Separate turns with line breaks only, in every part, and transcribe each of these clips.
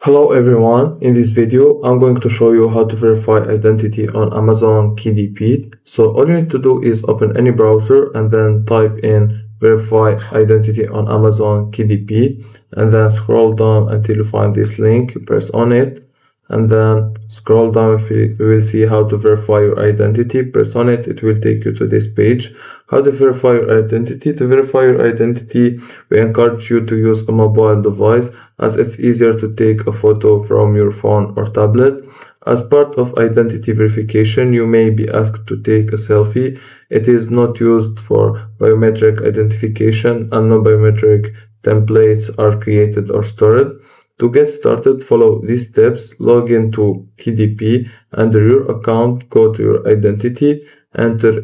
Hello everyone, in this video I'm going to show you how to verify identity on Amazon KDP. So all you need to do is open any browser and then type in verify identity on Amazon KDP and then scroll down until you find this link. You press on it and then scroll down. You will see how to verify your identity. Press on it, it will take you to this page. How to verify your identity. To verify your identity, we encourage you to use a mobile device as it's easier to take a photo from your phone or tablet. As part of identity verification, you may be asked to take a selfie. It is not used for biometric identification and no biometric templates are created or stored. To get started, follow these steps. Log into KDP. Under your account, go to your identity, enter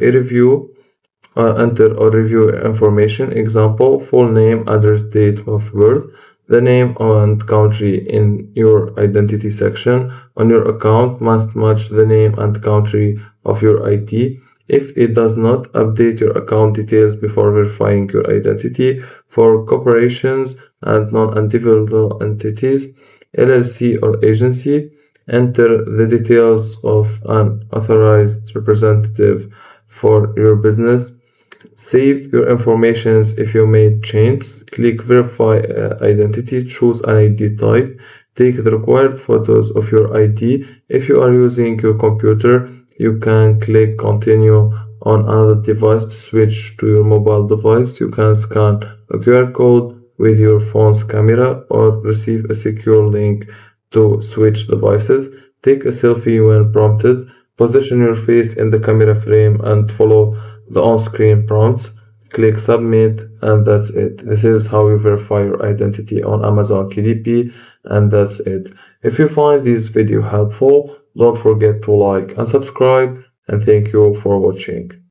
or review information. Example, full name, address, date of birth, the name and country in your identity section on your account must match the name and country of your ID. If it does not, update your account details before verifying your identity. For corporations and non-individual entities, LLC or agency, enter the details of an authorized representative for your business. Save your information if you made changes. Click verify identity, choose an ID type, take the required photos of your ID. If you are using your computer, you can click continue on another device to switch to your mobile device. You can scan a QR code with your phone's camera or receive a secure link to switch devices. Take a selfie when prompted. Position your face in the camera frame and follow the on-screen prompts. Click submit and that's it. This is how you verify your identity on Amazon KDP, and that's it. If you find this video helpful, don't forget to like and subscribe, and thank you for watching.